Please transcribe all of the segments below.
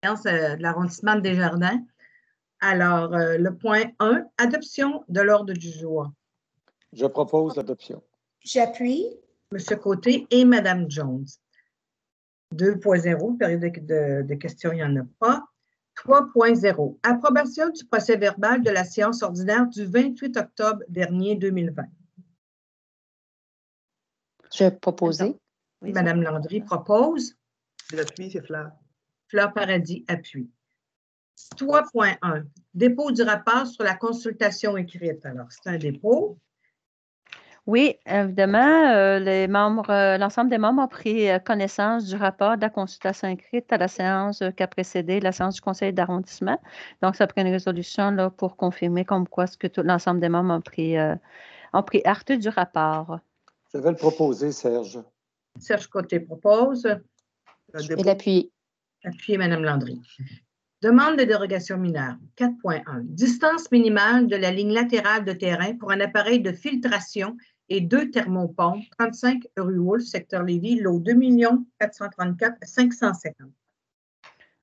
de l'arrondissement de Desjardins. Alors, le point 1, adoption de l'ordre du jour. Je propose l'adoption. J'appuie. M. Côté et Mme Jones. 2.0, période de questions, il n'y en a pas. 3.0, approbation du procès-verbal de la séance ordinaire du 28 octobre dernier 2020. Je vais proposer. Oui, Mme Landry propose. J'appuie, c'est Fleur. Fleur Paradis appuie. 3.1, dépôt du rapport sur la consultation écrite. Alors, c'est un dépôt. Oui, évidemment, l'ensemble des membres ont pris connaissance du rapport de la consultation écrite à la séance qui a précédé la séance du conseil d'arrondissement. Donc, ça a pris une résolution là, pour confirmer comme quoi ce que l'ensemble des membres ont pris acte du rapport. Je vais le proposer, Serge. Serge Côté propose. Je vais l'appuyer. Appuyez, Mme Landry. Demande de dérogation mineure. 4.1. Distance minimale de la ligne latérale de terrain pour un appareil de filtration et 2 thermopompes, 35 rue Wolfe, secteur Lévis, lot 2 434 550.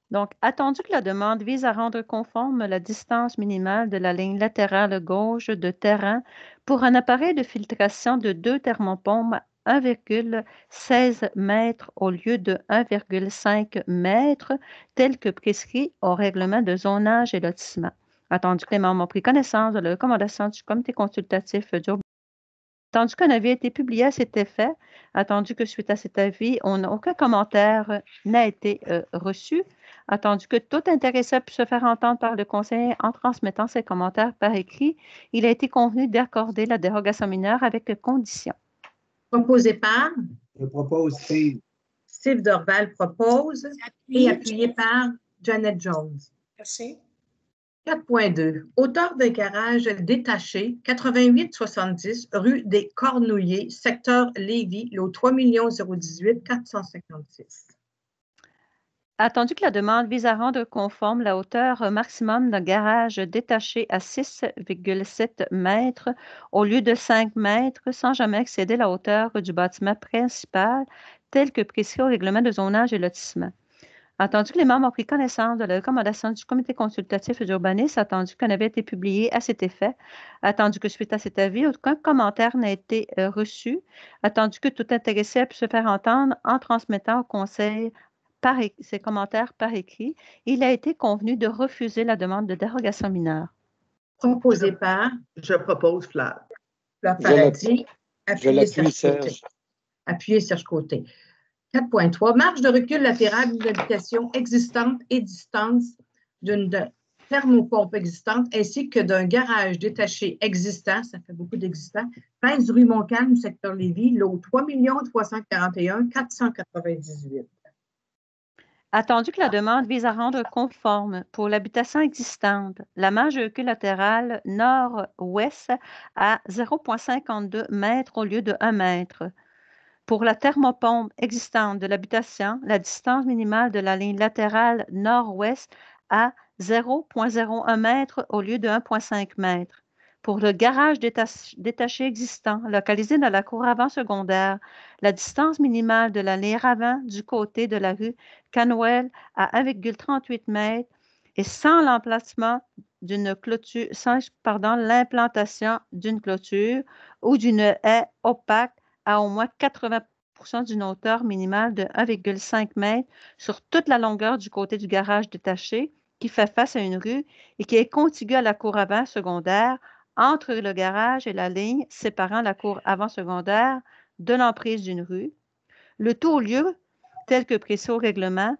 Donc, attendu que la demande vise à rendre conforme la distance minimale de la ligne latérale gauche de terrain pour un appareil de filtration de 2 thermopompes 1,16 mètres au lieu de 1,5 mètres, tel que prescrit au règlement de zonage et lotissement. Attendu que les membres ont pris connaissance de la recommandation du comité consultatif d'urbanisme, attendu qu'un avis a été publié à cet effet, attendu que suite à cet avis, aucun commentaire n'a été reçu, attendu que tout intéressé puisse se faire entendre par le conseil en transmettant ses commentaires par écrit, il a été convenu d'accorder la dérogation mineure avec conditions. Proposé par? Je propose Steve. Steve Dorval propose et appuyé par Janet Jones. Merci. 4.2. Hauteur d'un garage détaché, 8870 rue des Cornouillers, secteur Lévis, lot 3 018 456. Attendu que la demande vise à rendre conforme la hauteur maximum d'un garage détaché à 6,7 mètres au lieu de 5 mètres sans jamais excéder la hauteur du bâtiment principal tel que prescrit au règlement de zonage et lotissement. Attendu que les membres ont pris connaissance de la recommandation du comité consultatif d'urbanisme, attendu qu'un avait été publié à cet effet, attendu que suite à cet avis, aucun commentaire n'a été reçu, attendu que tout intéressé puisse se faire entendre en transmettant au conseil ses commentaires par écrit, il a été convenu de refuser la demande de dérogation mineure. Proposé par? Je propose Fleur. Fleur Paradis. Je l'appuie, Serge. Appuyez Serge Côté. 4.3. Marge de recul latérale d'une habitation existante et distance d'une thermopompe existante ainsi que d'un garage détaché existant, ça fait beaucoup d'existants, 13 rue Montcalm, secteur Lévis, lot 3 341 498. Attendu que la demande vise à rendre conforme pour l'habitation existante la marge de recul latérale nord-ouest à 0,52 mètres au lieu de 1 mètre. Pour la thermopompe existante de l'habitation, la distance minimale de la ligne latérale nord-ouest à 0,01 mètre au lieu de 1,5 mètre. Pour le garage détaché existant, localisé dans la cour avant secondaire, la distance minimale de la ligne avant du côté de la rue Canwell à 1,38 mètres et sans l'emplacement d'une clôture, l'implantation d'une clôture ou d'une haie opaque à au moins 80 d'une hauteur minimale de 1,5 mètre sur toute la longueur du côté du garage détaché qui fait face à une rue et qui est contiguë à la cour avant secondaire entre le garage et la ligne séparant la cour avant secondaire de l'emprise d'une rue. Le tout au lieu, tel que précis au règlement,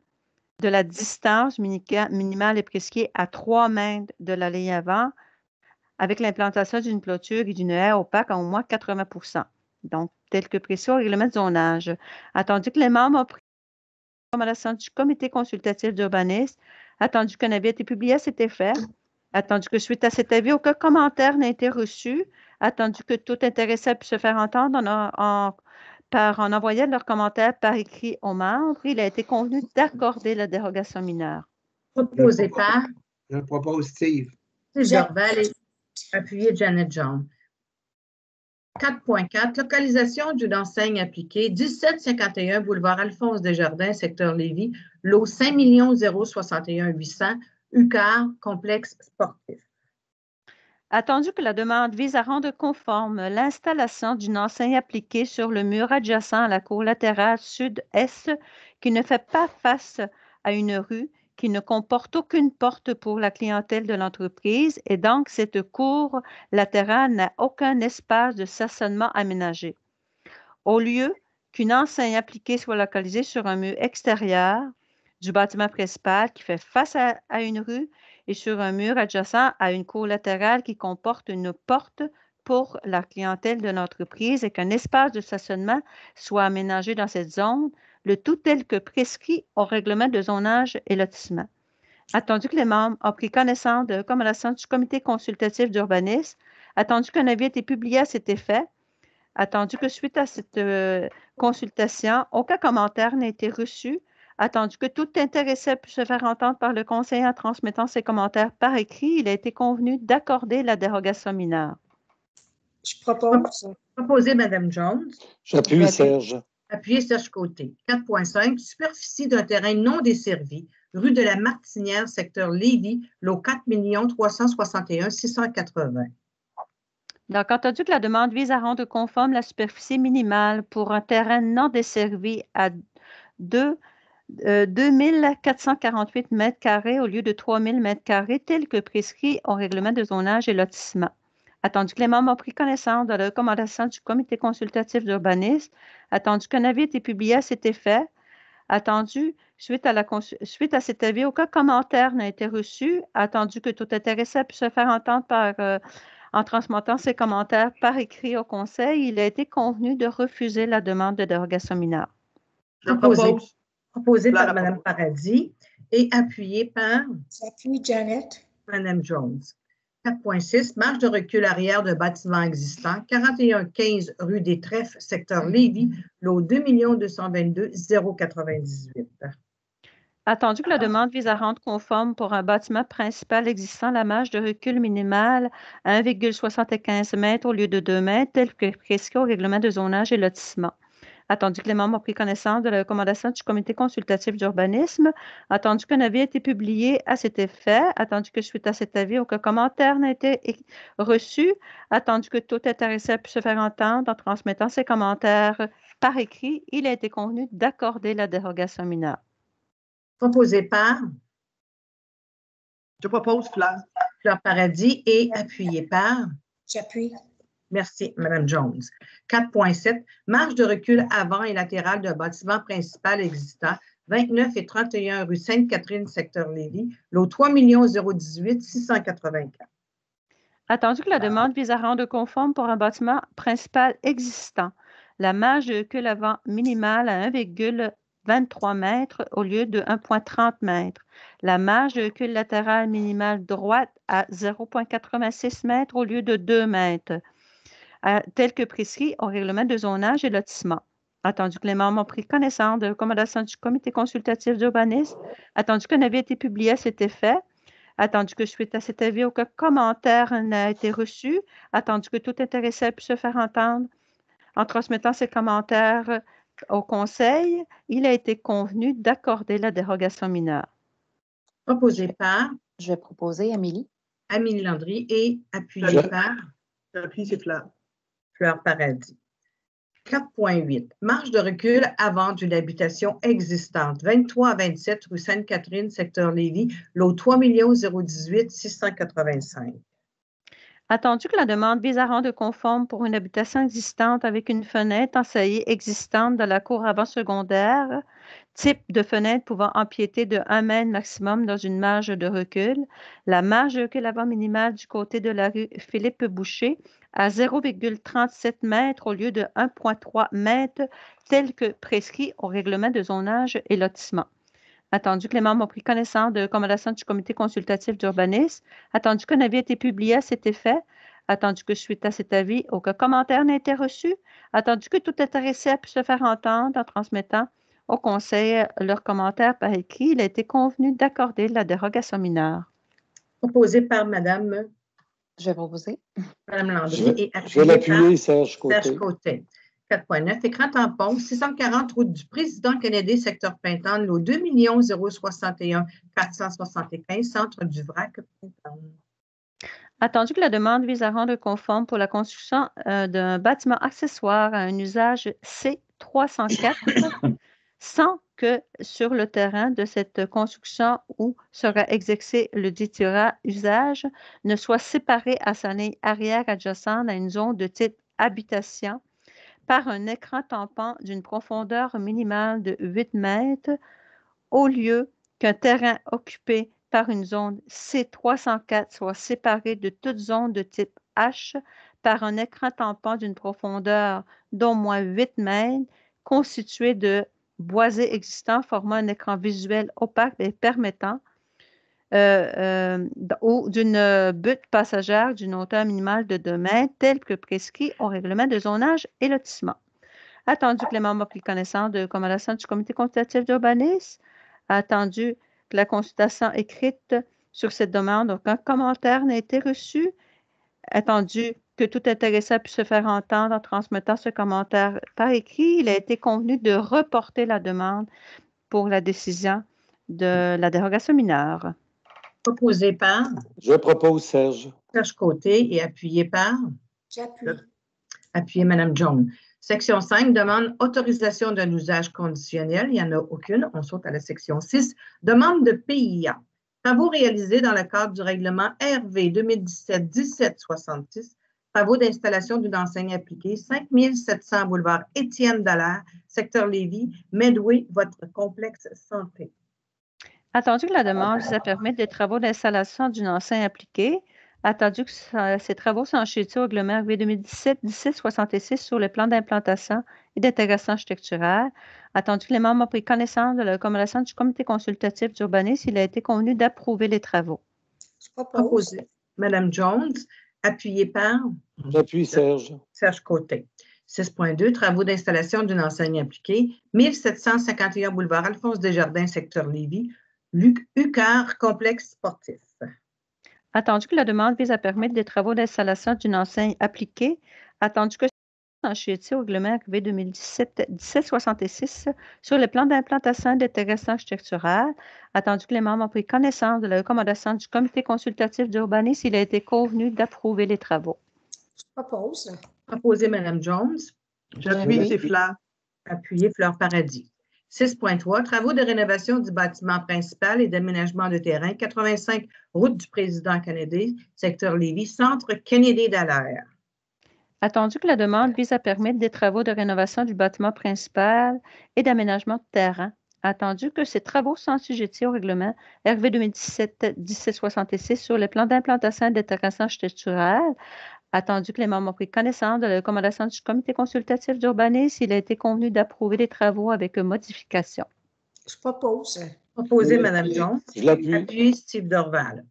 de la distance minimale est prescrite à 3 mètres de la ligne avant avec l'implantation d'une clôture et d'une haie opaque à au moins 80 donc tel que précis au règlement de zonage. Attendu que les membres ont pris la recommandation du comité consultatif d'urbanisme, attendu qu'un avis ait été publié à cet effet, attendu que suite à cet avis, aucun commentaire n'a été reçu, attendu que tout intéressé puisse se faire entendre en envoyant leurs commentaires par écrit aux membres, il a été convenu d'accorder la dérogation mineure. Proposé par? Je propose Steve. Steve Dorval et appuyé Janet Jones. 4.4, localisation d'une enseigne appliquée, 1751 boulevard Alphonse Desjardins, secteur Lévis, lot 5 061 800, UQAR, complexe sportif. Attendu que la demande vise à rendre conforme l'installation d'une enseigne appliquée sur le mur adjacent à la cour latérale sud-est qui ne fait pas face à une rue, qui ne comporte aucune porte pour la clientèle de l'entreprise et donc cette cour latérale n'a aucun espace de stationnement aménagé. Au lieu qu'une enseigne appliquée soit localisée sur un mur extérieur du bâtiment principal qui fait face à une rue et sur un mur adjacent à une cour latérale qui comporte une porte pour la clientèle de l'entreprise et qu'un espace de stationnement soit aménagé dans cette zone, le tout tel que prescrit au règlement de zonage et lotissement. Attendu que les membres ont pris connaissance de recommandations du comité consultatif d'urbanisme, attendu qu'un avis ait été publié à cet effet, attendu que suite à cette consultation, aucun commentaire n'a été reçu, attendu que tout intéressé puisse se faire entendre par le conseiller en transmettant ses commentaires par écrit, il a été convenu d'accorder la dérogation mineure. Je propose. Proposé, Mme Jones. J'appuie Serge. Appuyez Serge Côté. 4.5, superficie d'un terrain non desservi, rue de la Martinière, secteur Lévis, lot 4 361 680. Donc, entendu que la demande vise à rendre conforme la superficie minimale pour un terrain non desservi à 2448 mètres carrés au lieu de 3000 mètres carrés, tel que prescrit au règlement de zonage et lotissement. Attendu que les membres ont pris connaissance de la recommandation du comité consultatif d'urbanisme, attendu qu'un avis ait été publié à cet effet, attendu, suite à cet avis, aucun commentaire n'a été reçu, attendu que tout intéressé puisse se faire entendre en transmettant ses commentaires par écrit au conseil, il a été convenu de refuser la demande de dérogation mineure. Je propose. Proposé par Flair Mme Paradis et appuyé par J'appuie Janet. Mme Jones. 4.6, marge de recul arrière de bâtiment existant, 4115 rue des Trèfles, secteur Lévis, lot 2 222 098. Attendu que la demande vise à rendre conforme pour un bâtiment principal existant la marge de recul minimale à 1,75 m au lieu de 2 mètres, tel que prescrit au règlement de zonage et lotissement. Attendu que les membres ont pris connaissance de la recommandation du comité consultatif d'urbanisme, attendu qu'un avis ait été publié à cet effet, attendu que suite à cet avis, aucun commentaire n'a été reçu, attendu que tout intéressé a pu se faire entendre en transmettant ses commentaires par écrit, il a été convenu d'accorder la dérogation mineure. Proposé par Je propose Flair. Fleur Paradis et appuyé par J'appuie. Merci, Mme Jones. 4.7, marge de recul avant et latérale d'un bâtiment principal existant, 29 et 31 rue Sainte-Catherine, secteur Lévis, lot 3 018 684. Attendu que la demande vise à rendre conforme pour un bâtiment principal existant, la marge de recul avant minimale à 1,23 m au lieu de 1,30 m, la marge de recul latérale minimale droite à 0,86 m au lieu de 2 m, tel que prescrit au règlement de zonage et lotissement. Attendu que les membres ont pris connaissance de recommandations du comité consultatif d'urbanisme, attendu qu'un avis ait été publié à cet effet, attendu que suite à cet avis, aucun commentaire n'a été reçu, attendu que tout intéressé a pu se faire entendre en transmettant ses commentaires au conseil, il a été convenu d'accorder la dérogation mineure. Proposé par Je vais proposer Amélie. Amélie Landry et appuyé par J'appuie, c'est Flair. Fleur Paradis. 4.8, marge de recul avant d'une habitation existante, 23 à 27 rue Sainte-Catherine, secteur Lévis, lot 3 018 685. Attendu que la demande vise à rendre conforme pour une habitation existante avec une fenêtre ensaillée existante dans la cour avant secondaire, type de fenêtre pouvant empiéter de 1 mètre maximum dans une marge de recul, la marge de recul avant minimale du côté de la rue Philippe-Boucher à 0,37 m au lieu de 1,3 m, tel que prescrit au règlement de zonage et lotissement. Attendu que les membres ont pris connaissance de recommandations du comité consultatif d'urbanisme, attendu qu'un avis ait été publié à cet effet, attendu que suite à cet avis, aucun commentaire n'a été reçu, attendu que tout intéressé a pu se faire entendre en transmettant au conseil leurs commentaires par écrit, il a été convenu d'accorder la dérogation mineure. Proposé par Mme Je vais proposer. Mme Je Landry vais, et je vais appuyée par l'appuyer, Serge Serge Côté. Côté. 4.9, écran tampon, 640 route du Président Kennedy, secteur Pintan, lot 2 061 475, centre du VRAC, Pintan. Attendu que la demande vise à rendre conforme pour la construction d'un bâtiment accessoire à un usage C304 sans que sur le terrain de cette construction où sera exercé le dit usage ne soit séparé à sa ligne arrière adjacente à une zone de type habitation par un écran tampon d'une profondeur minimale de 8 mètres au lieu qu'un terrain occupé par une zone C304 soit séparé de toute zone de type H par un écran tampon d'une profondeur d'au moins 8 mètres constitué de boisés existants formant un écran visuel opaque et permettant ou d'une butte passagère d'une hauteur minimale de 2 mètres, tel que prescrit au règlement de zonage et lotissement. Attendu que les membres aient pris connaissance de recommandation du comité consultatif d'urbanisme, attendu que la consultation écrite sur cette demande, aucun commentaire n'a été reçu, attendu que tout intéressé a pu se faire entendre en transmettant ce commentaire par écrit, il a été convenu de reporter la demande pour la décision de la dérogation mineure. Proposé par Je propose, Serge. Serge Côté et appuyé par J'appuie. appuyé Mme Jones. Section 5, demande autorisation d'un usage conditionnel. Il n'y en a aucune. On saute à la section 6. Demande de PIA. Travaux réalisés dans le cadre du règlement RV 2017-1766. Travaux d'installation d'une enseigne appliquée. 5700 boulevard Étienne Dallaire, secteur Lévis, Medway, votre complexe santé. Attendu que la demande vise à permettre des travaux d'installation d'une enseigne appliquée, attendu que ces travaux sont enchaînés au règlement RV 2017-1766 sur le plan d'implantation et d'intégration architecturale, attendu que les membres ont pris connaissance de la recommandation du comité consultatif d'urbanisme, il a été convenu d'approuver les travaux. Je propose. Proposé. Mme Jones, appuyé par J'appuie, Serge. Serge Côté. 6.2, travaux d'installation d'une enseigne appliquée, 1751 boulevard Alphonse Desjardins, secteur Lévis, UQAR, complexe sportif. Attendu que la demande vise à permettre des travaux d'installation d'une enseigne appliquée, attendu que enchaîné au règlement RV 2017-1766 sur le plan d'implantation et d'intégration architecturale, attendu que les membres ont pris connaissance de la recommandation du comité consultatif d'urbanisme, il a été convenu d'approuver les travaux. Je propose. Proposé Mme Jones, J'appuie, c'est Fleur. appuyé Fleur Paradis. 6.3, travaux de rénovation du bâtiment principal et d'aménagement de terrain, 85 route du Président Kennedy, secteur Lévis, centre Kennedy-Dallaire. Attendu que la demande vise à permettre des travaux de rénovation du bâtiment principal et d'aménagement de terrain, attendu que ces travaux sont assujettis au règlement RV 2017-1766 sur le plan d'implantation et d'intégration architecturale, attendu que les membres ont pris connaissance de la recommandation du comité consultatif d'urbanisme, il a été convenu d'approuver les travaux avec modification. Je propose. Proposé Mme Jones, Je l'appuie. appuyé Steve Dorval.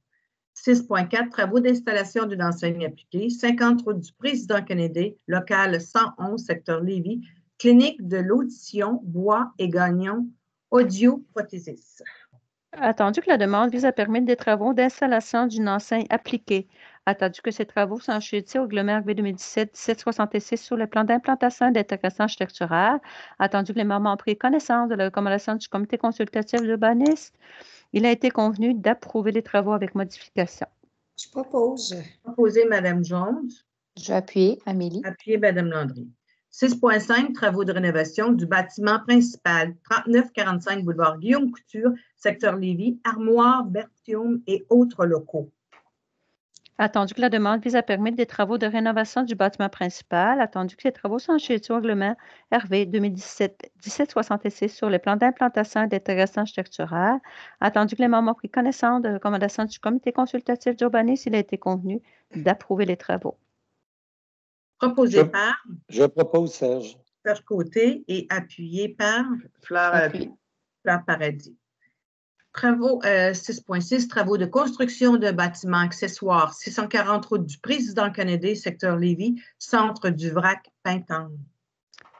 6.4, travaux d'installation d'une enseigne appliquée, 50 route du Président Kennedy, local 111, secteur Lévis, clinique de l'audition, bois et gagnon, audio-prothésiste. Attendu que la demande vise à permettre des travaux d'installation d'une enseigne appliquée, attendu que ces travaux sont enchaînés au règlement RV 2017-1766 sur le plan d'implantation et d'intégration architecturale, attendu que les membres ont pris connaissance de la recommandation du comité consultatif d'urbanisme, il a été convenu d'approuver les travaux avec modification. Je propose. Proposé Mme Jones, Je vais appuyer Amélie. appuyé Mme Landry. 6.5, travaux de rénovation du bâtiment principal, 3945 boulevard Guillaume Couture, secteur Lévis, armoire, Berthiaume et autres locaux. Attendu que la demande vise à permettre des travaux de rénovation du bâtiment principal, attendu que ces travaux sont enchaînés au règlement RV 2017-1766 sur le plan d'implantation et d'intégration architecturale, attendu que les membres ont pris connaissance de la recommandation du comité consultatif d'urbanisme, il a été convenu d'approuver les travaux. Proposé par Je propose, Serge. Serge Côté et appuyé par Fleur à l'appui. Fleur Paradis. Travaux 6.6, travaux de construction d'un bâtiment accessoire, 640 route du Président Kennedy, secteur Lévis, centre du VRAC, Pintan.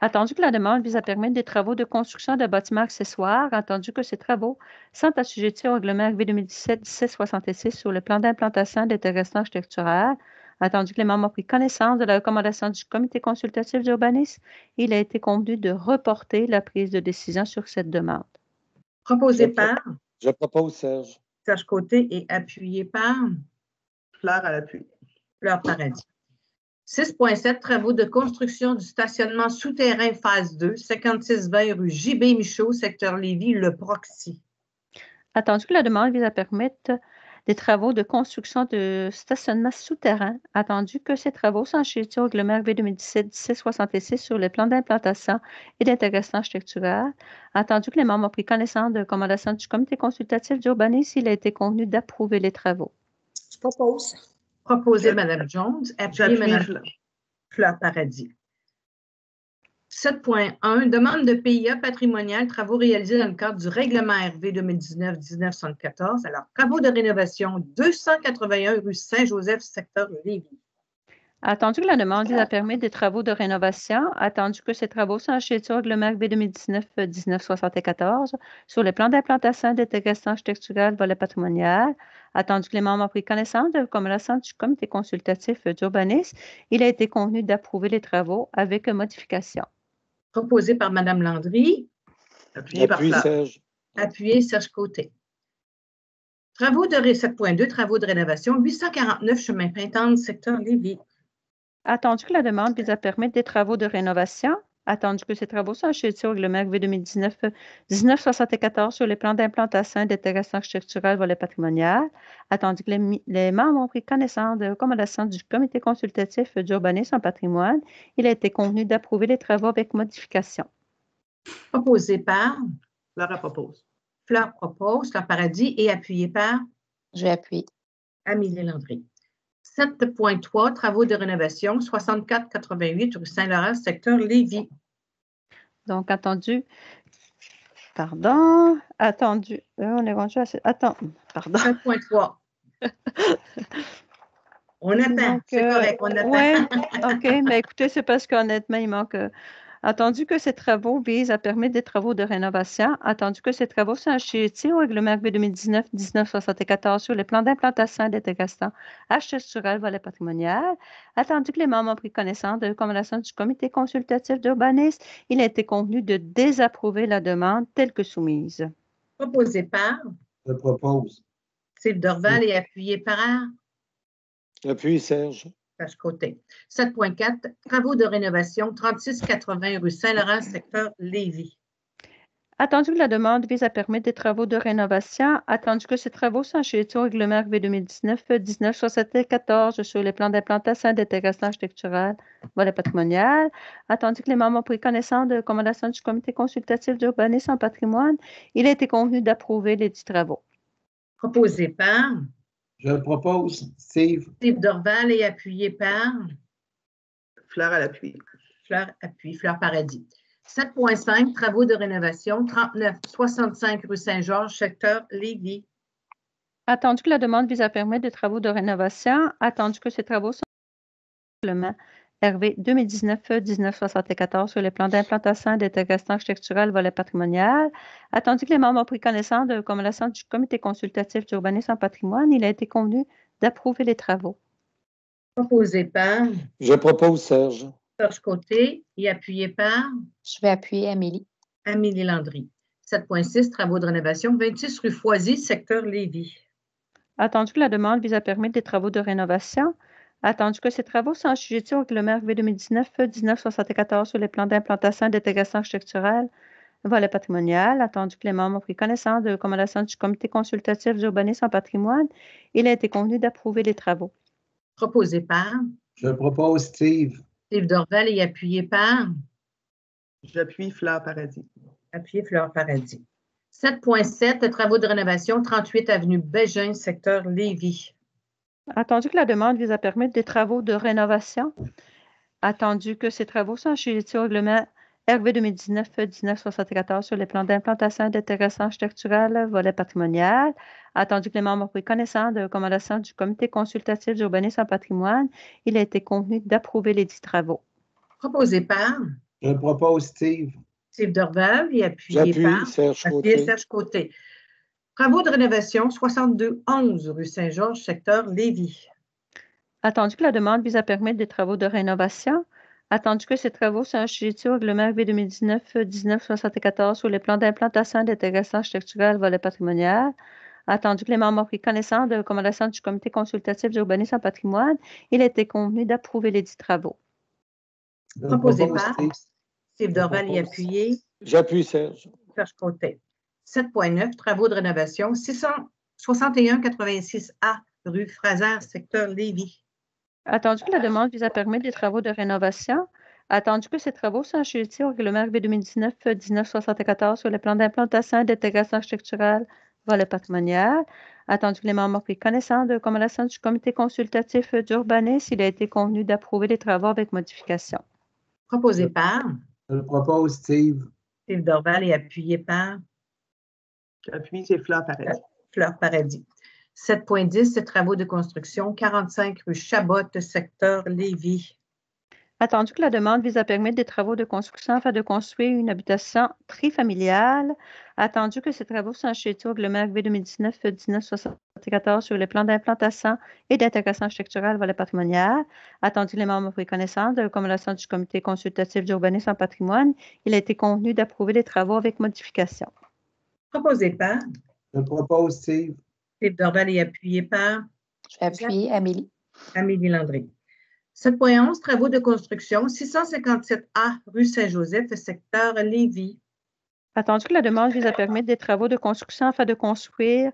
Attendu que la demande vise à permettre des travaux de construction de bâtiments accessoires, attendu que ces travaux sont assujettis au règlement RV 2017-1766 sur le plan d'implantation et d'intégration architecturale, Attendu que les membres ont pris connaissance de la recommandation du comité consultatif d'urbanisme, il a été convenu de reporter la prise de décision sur cette demande. Proposé par Je propose Serge. Serge Côté et appuyé par Fleur à l'appui. Fleur Paradis. 6.7, travaux de construction du stationnement souterrain phase 2, 5620 rue J.B. Michaud, secteur Lévis, le Proxy. Attendu que la demande vise à permettre des travaux de construction de stationnement souterrain, attendu que ces travaux sont enchaînés au règlement RV 2017-1766 sur le plan d'implantation et d'intégration architecturale, attendu que les membres ont pris connaissance de recommandations du comité consultatif d'urbanisme, il a été convenu d'approuver les travaux. Je propose. Proposé Mme Jones, appuyé J'appuie Mme Fleur Paradis. 7.1, demande de PIA patrimonial, travaux réalisés dans le cadre du règlement RV 2019-1974. Alors, travaux de rénovation 281 rue Saint-Joseph, secteur Lévis. Attendu que la demande vise à permettre des travaux de rénovation, attendu que ces travaux sont enchaînés au règlement RV 2019-1974 sur le plan d'implantation et d'intégration architecturale volet patrimonial, attendu que les membres ont pris connaissance de la recommandation du comité consultatif d'urbanisme, il a été convenu d'approuver les travaux avec modification. Proposé par Mme Landry, Appuyé par Appui Fleur. Serge. appuyé Serge Côté. 7.2, travaux de rénovation, 849 chemin Pintante, secteur Lévis. Attendu que la demande vise à permettre des travaux de rénovation, attendu que ces travaux sont enchaînés au règlement RV 2019-1974 sur les plans d'implantation et d'intégration architecturale volet patrimonial, attendu que les membres ont pris connaissance des recommandations du comité consultatif d'urbanisme en patrimoine, il a été convenu d'approuver les travaux avec modification. Proposé par Fleur propose. Fleur propose, Fleur Paradis et appuyé par Je appuie. Amélie Landry. 7.3, travaux de rénovation, 6488 rue Saint-Laurent, secteur Lévis. Donc, attendu, on est rendu à... pardon. 7.3. On attend, Donc, c'est correct, on attend. oui, OK, mais écoutez, c'est parce qu'honnêtement, il manque... attendu que ces travaux visent à permettre des travaux de rénovation, attendu que ces travaux sont assujettis au règlement RV 2019-1974 sur les plans d'implantation et d'intégration architecturale volet patrimonial, attendu que les membres ont pris connaissance de recommandations du comité consultatif d'urbanisme, il a été convenu de désapprouver la demande telle que soumise. Proposé par Je propose. Steve Dorval et appuyé par Appui Serge. Serge Côté. 7.4, travaux de rénovation, 3680 rue Saint-Laurent, secteur Lévis. Attendu que la demande vise à permettre des travaux de rénovation, attendu que ces travaux sont enchaînés au règlement RV 2019-1974 sur les plans d'implantation et d'intégration architecturale volet patrimonial, attendu que les membres ont pris connaissance de recommandations du comité consultatif d'urbanisme en patrimoine, il a été convenu d'approuver les dits travaux. Proposé par Je propose Steve. Steve Dorval et appuyé par Fleur à l'appui. Fleur Paradis. 7.5, travaux de rénovation, 3965 rue Saint-Georges, secteur Lévis. Attendu que la demande vise à permettre des travaux de rénovation, attendu que ces travaux sont le règlement RV 2019-1974 sur les plans d'implantation et d'intégration architecturale volet patrimonial, attendu que les membres ont pris connaissance de recommandations du comité consultatif d'urbanisme en patrimoine, il a été convenu d'approuver les travaux. Proposé par Je propose Serge. Serge Côté et appuyé par Je vais appuyer Amélie. Amélie Landry. 7.6, travaux de rénovation, 26 rue Foisy, secteur Lévis. Attendu que la demande vise à permettre des travaux de rénovation, attendu que ces travaux sont assujettis au règlement RV 2019-1974 sur les plans d'implantation et d'intégration architecturale volet patrimonial, attendu que les membres ont pris connaissance de recommandations du comité consultatif d'urbanisme en patrimoine, il a été convenu d'approuver les travaux. Proposé par Je propose Steve. Steve Dorval et appuyé par J'appuie Fleur Paradis. appuyé Fleur Paradis. 7.7, travaux de rénovation, 38 avenue Bégin, secteur Lévis. Attendu que la demande vise à permettre des travaux de rénovation, attendu que ces travaux sont assujettis au règlement RV 2019-1974 sur les plans d'implantation et d'intégration architecturale volet patrimonial, attendu que les membres ont pris connaissance de recommandations du comité consultatif d'urbanisme en patrimoine, il a été convenu d'approuver les dits travaux. Proposé par Je propose Steve. Steve Dorval et appuyé J'appuie par Serge appuyé Côté. Serge Côté. Travaux de rénovation, 6211 rue Saint-Georges, secteur Lévis. Attendu que la demande vise à permettre des travaux de rénovation, attendu que ces travaux sont assujettis au règlement RV 2019-1974 sur les plans d'implantation et d'intégration architecturale volet patrimonial, attendu que les membres ont pris connaissance des recommandations du comité consultatif d'urbanisme en patrimoine, il a été convenu d'approuver les dits travaux. Je Proposé propose par Steve. Steve Dorval y propose. appuyé. J'appuie Serge. Serge Côté. 7.9, travaux de rénovation, 661-86A, rue Fraser, secteur Lévis. Attendu que la demande vise à permettre des travaux de rénovation, attendu que ces travaux sont assujettis au règlement RV 2019-1974 sur les plans d'implantation et d'intégration architecturale volet patrimonial, attendu que les membres ont pris connaissance de recommandations du comité consultatif d'urbanisme, il a été convenu d'approuver les travaux avec modification. Proposé par Je le propose Steve. Steve Dorval et appuyé par J'appuie, c'est Fleur Paradis. Fleur Paradis. 7.10, travaux de construction, 45 rue Chabot, secteur Lévis. Attendu que la demande vise à permettre des travaux de construction afin de construire une habitation trifamiliale, attendu que ces travaux sont assujettis au règlement RV 2019-1974 sur les plans d'implantation et d'intégration architecturale volet patrimonial, attendu que les membres ont pris connaissance de recommandations du comité consultatif d'urbanisme en patrimoine, il a été convenu d'approuver les travaux avec modification. Proposé par Je le propose Steve. Steve Dorval et appuyé par Je vais appuyer Amélie. Amélie Landry. 7.11, travaux de construction, 657A, rue Saint-Joseph, secteur Lévis. Attendu que la demande vise à permettre des travaux de construction afin de construire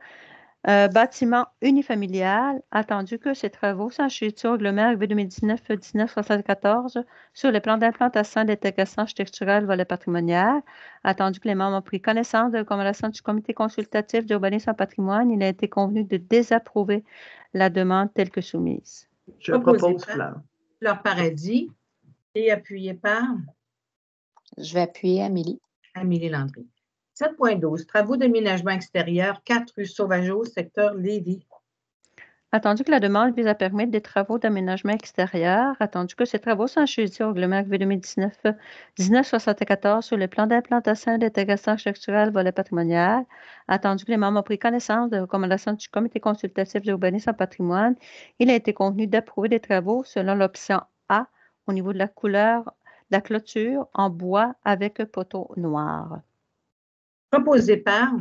un bâtiment unifamilial, attendu que ces travaux sont assujettis au règlement RV 2019-1974 sur les plans d'implantation et d'intégration architecturale volet patrimonial, attendu que les membres ont pris connaissance de recommandations du comité consultatif d'urbanisme en patrimoine, il a été convenu de désapprouver la demande telle que soumise. Je Proposé propose par Fleur. Fleur Paradis et appuyé par Je vais appuyer Amélie. Amélie Landry. 7.12, travaux d'aménagement extérieur, 4 rue Sauvageau, secteur Lévis. Attendu que la demande vise à permettre des travaux d'aménagement extérieur, attendu que ces travaux sont assujettis au règlement RV 2019-1974 sur les plans d'implantation et d'intégration architecturale volet patrimonial, attendu que les membres ont pris connaissance de recommandations du comité consultatif d'urbanisme en patrimoine, il a été convenu d'approuver les travaux selon l'option A au niveau de la couleur de la clôture en bois avec poteau noir. Proposé par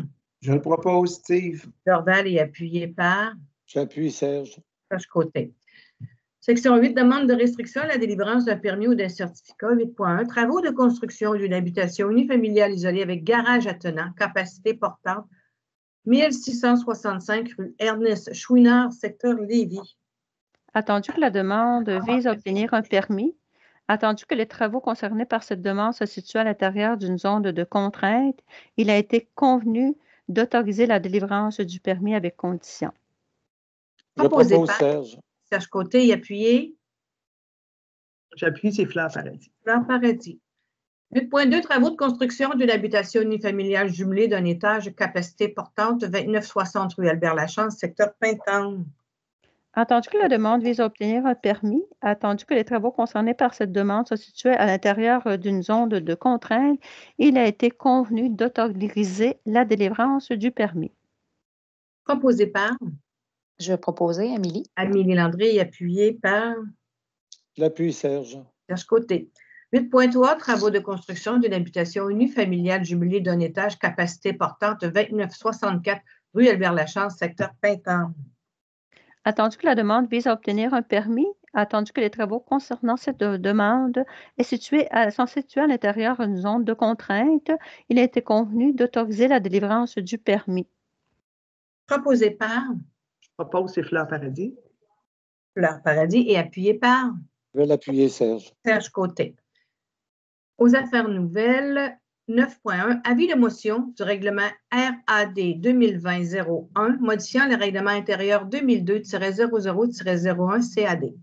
Je le propose Steve. Dorval et appuyé par J'appuie Serge. Serge Côté. Section 8, demande de restriction à la délivrance d'un permis ou d'un certificat. 8.1, travaux de construction d'une habitation unifamiliale isolée avec garage attenant, capacité portante, 1665 rue Ernest Chouinard, secteur Lévis. Attendu que la demande vise à obtenir un permis, attendu que les travaux concernés par cette demande se situent à l'intérieur d'une zone de contrainte, il a été convenu d'autoriser la délivrance du permis avec conditions. Je Proposé propose par Serge. Serge Côté et appuyé J'appuie, c'est Fleur Paradis. Fleur Paradis. 8.2, travaux de construction d'une habitation unifamiliale jumelée d'un étage, capacité portante, 2960 rue Albert-Lachance, secteur Pintante. Attendu que la demande vise à obtenir un permis, attendu que les travaux concernés par cette demande se situaient à l'intérieur d'une zone de contrainte, il a été convenu d'autoriser la délivrance du permis. Proposé par Je vais proposer Amélie. Amélie Landry et appuyé par J'appuie Serge. Serge Côté. 8.3, travaux de construction d'une habitation unifamiliale jumelée d'un étage, capacité portante, 2964 rue Albert-Lachance, secteur Pintante. Attendu que la demande vise à obtenir un permis, attendu que les travaux concernant cette demande sont situés à l'intérieur d'une zone de contrainte, il a été convenu d'autoriser la délivrance du permis. Proposé par Je propose, c'est Fleur Paradis. Fleur Paradis et appuyé par Je vais l'appuyer Serge. Serge Côté. Aux affaires nouvelles, 9.1, avis de motion du règlement RAD 2020-01 modifiant le règlement intérieur 2002-00-01 CAD.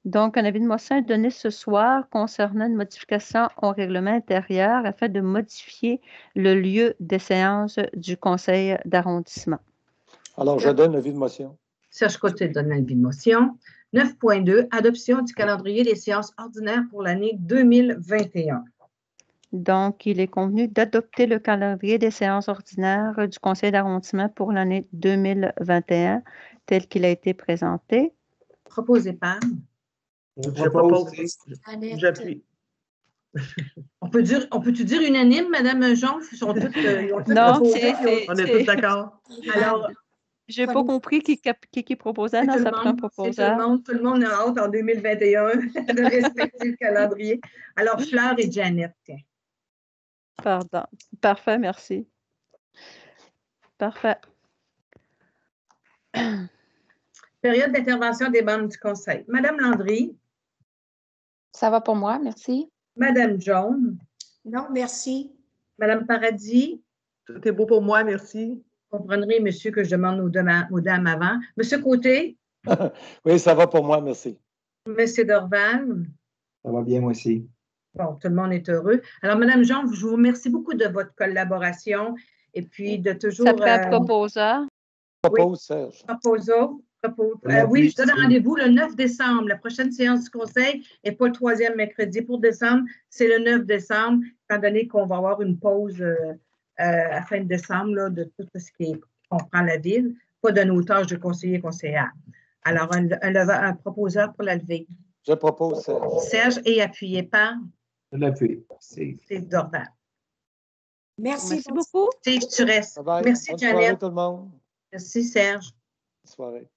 Donc, un avis de motion est donné ce soir concernant une modification au règlement intérieur afin de modifier le lieu des séances du conseil d'arrondissement. Alors, je donne l'avis de motion. Serge Côté donne l'avis de motion. 9.2, adoption du calendrier des séances ordinaires pour l'année 2021. Donc, il est convenu d'adopter le calendrier des séances ordinaires du conseil d'arrondissement pour l'année 2021 tel qu'il a été présenté. proposé par. Je propose. Annette. J'appuie. On peut-tu dire unanime, Madame Jean? Ils ont toutes Non, proposé, On est tous d'accord? Alors, j'ai pas compris qui proposait. Non, ça prend un proposeur. tout le monde a hâte en 2021 de respecter le calendrier. Alors, Fleur et Janet. Tiens. Pardon. Parfait, merci. Parfait. Période d'intervention des membres du Conseil. Madame Landry, Ça va pour moi, merci. Madame Jones, Non, merci. Madame Paradis, Tout est beau pour moi, merci. vous comprendrez, monsieur, que je demande aux dames avant. Monsieur Côté, Oui, ça va pour moi, merci. Monsieur Dorval. Ça va bien, moi aussi. Bon, tout le monde est heureux. Alors, Madame Jean, je vous remercie beaucoup de votre collaboration et puis de toujours. Ça prend un proposeur. Propose, Serge. Oui, je donne rendez-vous le 9 décembre. La prochaine séance du Conseil n'est pas le 3e mercredi pour décembre, c'est le 9 décembre, étant donné qu'on va avoir une pause à fin de décembre là, de tout ce qui comprend la ville, pas de nos tâches de conseiller et conseillère. Alors, un proposeur pour la levée. Je propose, Serge. Serge est appuyé par Je l'appuie. Steve Dorval. Merci. Merci beaucoup. Steve, tu restes. Bye bye. Merci, Bonne soirée, Janet. tout le monde. Merci, Serge. Bonne soirée.